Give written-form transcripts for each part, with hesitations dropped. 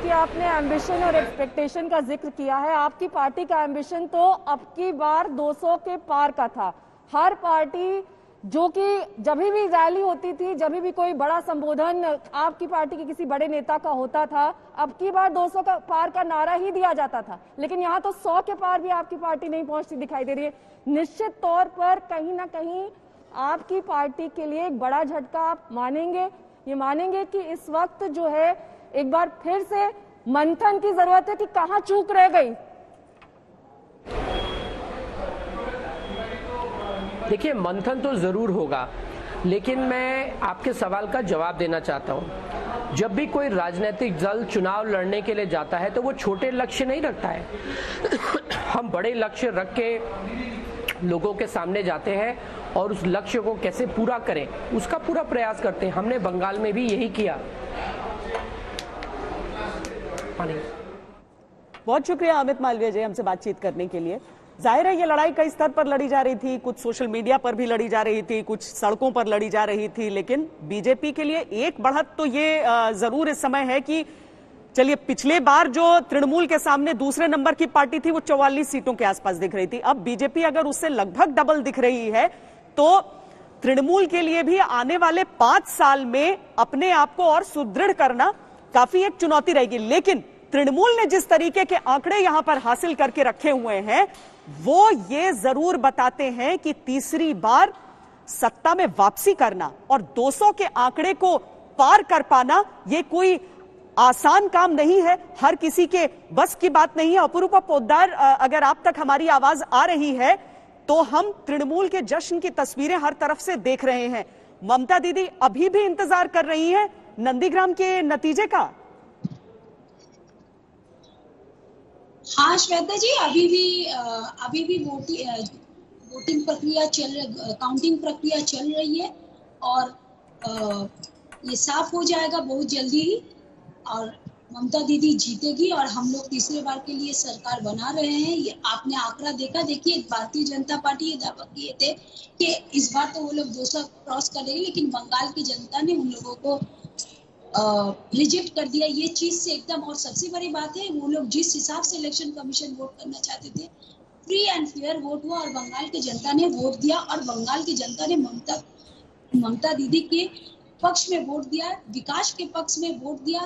क्योंकि आपने एम्बिशन और एक्सपेक्टेशन का जिक्र किया है। आपकी पार्टी का एम्बिशन तो अब की बार 200 के पार का था। हर पार्टी जो कि जब भी रैली होती थी, जब भी कोई बड़ा संबोधन आपकी पार्टी के किसी बड़े नेता का होता था, अब की बार 200 का पार का नारा ही दिया जाता था। लेकिन यहाँ तो 100 के पार भी आपकी पार्टी नहीं पहुंचती दिखाई दे रही है। निश्चित तौर पर कहीं ना कहीं आपकी पार्टी के लिए एक बड़ा झटका आप मानेंगे। ये मानेंगे कि इस वक्त जो है एक बार फिर से मंथन की जरूरत है कि कहां चूक रह गई। देखिए, मंथन तो जरूर होगा, लेकिन मैं आपके सवाल का जवाब देना चाहता हूं। जब भी कोई राजनीतिक दल चुनाव लड़ने के लिए जाता है तो वो छोटे लक्ष्य नहीं रखता है। हम बड़े लक्ष्य रख के लोगों के सामने जाते हैं और उस लक्ष्य को कैसे पूरा करें उसका पूरा प्रयास करते हैं। हमने बंगाल में भी यही किया। बहुत शुक्रिया अमित मालवीय जी हमसे बातचीत करने के लिए। जाहिर है ये लड़ाई कई स्तर पर लड़ी जा रही थी, कुछ सोशल मीडिया पर भी लड़ी जा रही थी, कुछ सड़कों पर लड़ी जा रही थी, लेकिन बीजेपी के लिए एक बढ़त तो ये जरूर इस समय है कि चलिए, पिछले बार जो तृणमूल के सामने दूसरे नंबर की पार्टी थी वो 44 सीटों के आसपास दिख रही थी। अब बीजेपी अगर उससे लगभग डबल दिख रही है तो तृणमूल के लिए भी आने वाले 5 साल में अपने आप को और सुदृढ़ करना काफी एक चुनौती रहेगी। लेकिन तृणमूल ने जिस तरीके के आंकड़े यहां पर हासिल करके रखे हुए हैं वो ये जरूर बताते हैं कि तीसरी बार सत्ता में वापसी करना और 200 के आंकड़े को पार कर पाना ये कोई आसान काम नहीं है, हर किसी के बस की बात नहीं है। अपूर्वा पोद्दार, अगर आप तक हमारी आवाज आ रही है तो हम तृणमूल के जश्न की तस्वीरें हर तरफ से देख रहे हैं। ममता दीदी अभी भी इंतजार कर रही हैं नंदीग्राम के नतीजे का। हाँ श्वेता जी, अभी भी वोटिंग प्रक्रिया काउंटिंग प्रक्रिया चल रही है और ये साफ हो जाएगा बहुत जल्दी ही और ममता दीदी जीतेगी और हम लोग तीसरे बार के लिए सरकार बना रहे हैं। ये आपने आंकड़ा देखा। देखिए, भारतीय जनता पार्टी ये दावा किए थे कि इस बार तो वो लोग 200 क्रॉस कर देंगे, लेकिन बंगाल की जनता ने उन लोगों को रिजेक्ट कर दिया ये चीज से एकदम। और सबसे बड़ी बात है, वो लोग जिस हिसाब से इलेक्शन कमीशन वोट करना चाहते थे, फ्री एंड फेयर वोट हुआ और बंगाल की जनता ने वोट दिया और बंगाल की जनता ने ममता दीदी के पक्ष में वोट दिया, विकास के पक्ष में वोट दिया।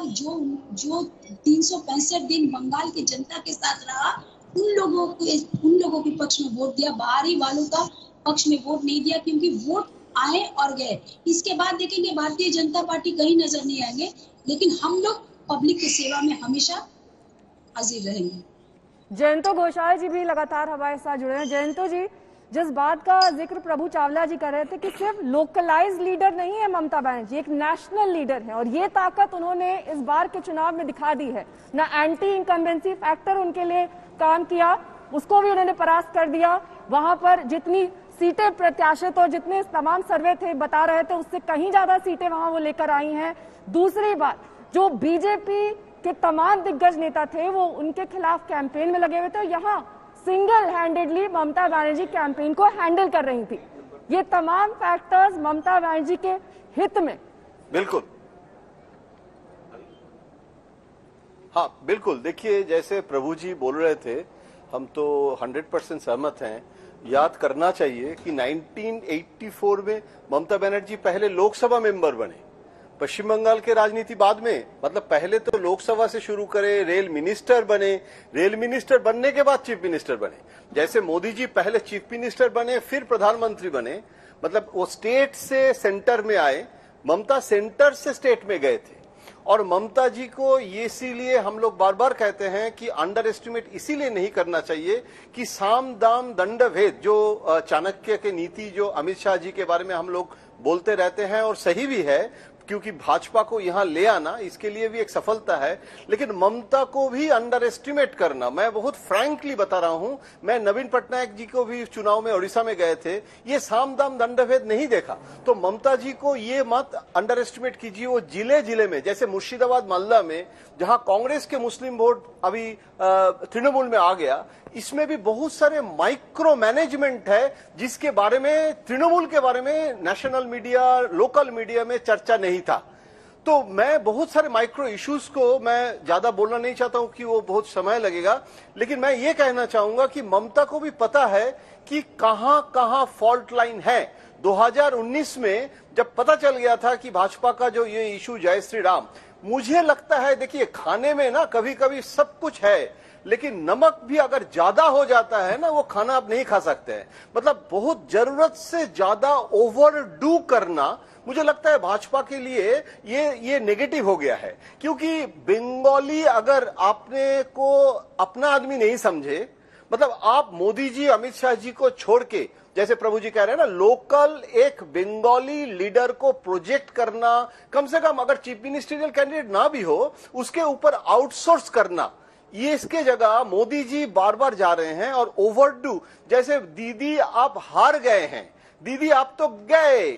जो 365 दिन बंगाल की जनता के साथ रहा, उन लोगों के पक्ष में वोट दिया। बाहरी वालों का पक्ष में वोट नहीं दिया, क्योंकि वोट आए और गए। इसके बाद देखेंगे भारतीय जनता पार्टी कहीं नजर नहीं आएंगे, लेकिन हम लोग पब्लिक की सेवा में हमेशा हाजिर रहेंगे। जयंतो घोषाल जी भी लगातार हमारे साथ जुड़े हैं। जयंतो जी, जिस बात का जिक्र प्रभु चावला जी कर रहे थे कि सिर्फ लोकलाइज लीडर नहीं है ममता बनर्जी, एक नेशनल लीडर है और ये ताकत उन्होंने इस बार के चुनाव में दिखा दी है। ना एंटी इनकम्बेंसी फैक्टर उनके लिए काम किया, उसको भी उन्होंने परास्त कर दिया। वहां पर जितनी सीटें प्रत्याशित और जितने तमाम सर्वे थे बता रहे थे, उससे कहीं ज्यादा सीटें वहां वो लेकर आई हैं। दूसरी बात, जो बीजेपी के तमाम दिग्गज नेता थे वो उनके खिलाफ कैंपेन में लगे हुए थे। यहाँ single handedly Mamata Banerjee campaign को हैंडल कर रही थी। ये तमाम फैक्टर्स ममता बनर्जी के हित में। बिल्कुल, हाँ बिल्कुल। देखिए, जैसे प्रभु जी बोल रहे थे, हम तो 100% सहमत हैं। याद करना चाहिए कि 1984 में ममता बनर्जी पहले लोकसभा मेंबर बने, पश्चिम बंगाल के राजनीति बाद में, मतलब पहले तो लोकसभा से शुरू करे, रेल मिनिस्टर बने, रेल मिनिस्टर बनने के बाद चीफ मिनिस्टर बने। जैसे मोदी जी पहले चीफ मिनिस्टर बने फिर प्रधानमंत्री बने, मतलब वो स्टेट से सेंटर में आए, ममता सेंटर से स्टेट में गए थे। और ममता जी को ये इसीलिए हम लोग बार बार कहते हैं कि अंडर एस्टिमेट इसीलिए नहीं करना चाहिए कि साम दाम दंड भेद, जो चाणक्य के नीति जो अमित शाह जी के बारे में हम लोग बोलते रहते हैं और सही भी है, क्योंकि भाजपा को यहां ले आना इसके लिए भी एक सफलता है। लेकिन ममता को भी अंडर एस्टिमेट करना, मैं बहुत फ्रैंकली बता रहा हूं, मैं नवीन पटनायक जी को भी चुनाव में ओडिशा में गए थे, ये साम दाम दंडभेद नहीं देखा। तो ममता जी को ये मत अंडर एस्टिमेट कीजिए। वो जिले जिले में, जैसे मुर्शिदाबाद मालदा में जहां कांग्रेस के मुस्लिम वोट अभी तृणमूल में आ गया, इसमें भी बहुत सारे माइक्रो मैनेजमेंट है जिसके बारे में तृणमूल के बारे में नेशनल मीडिया, लोकल मीडिया में चर्चा नहीं था। तो मैं बहुत सारे माइक्रो इश्यूज को मैं ज्यादा बोलना नहीं चाहता हूं कि वो बहुत समय लगेगा, लेकिन मैं ये कहना चाहूंगा कि ममता को भी पता है कि कहां कहां फॉल्ट लाइन है। 2019 में जब पता चल गया था कि भाजपा का जो ये इशू जय श्री राम, मुझे लगता है देखिए खाने में ना कभी कभी सब कुछ है, लेकिन नमक भी अगर ज्यादा हो जाता है ना वो खाना आप नहीं खा सकते हैं। मतलब बहुत जरूरत से ज्यादा ओवरडू करना मुझे लगता है भाजपा के लिए ये नेगेटिव हो गया है, क्योंकि बंगाली अगर आपने को अपना आदमी नहीं समझे, मतलब आप मोदी जी अमित शाह जी को छोड़ के, जैसे प्रभु जी कह रहे हैं ना, लोकल एक बंगाली लीडर को प्रोजेक्ट करना, कम से कम अगर चीफ मिनिस्टरियल कैंडिडेट ना भी हो उसके ऊपर आउटसोर्स करना, ये इसके जगह मोदी जी बार बार जा रहे हैं और ओवरडू। जैसे दीदी आप हार गए हैं, दीदी आप तो गए,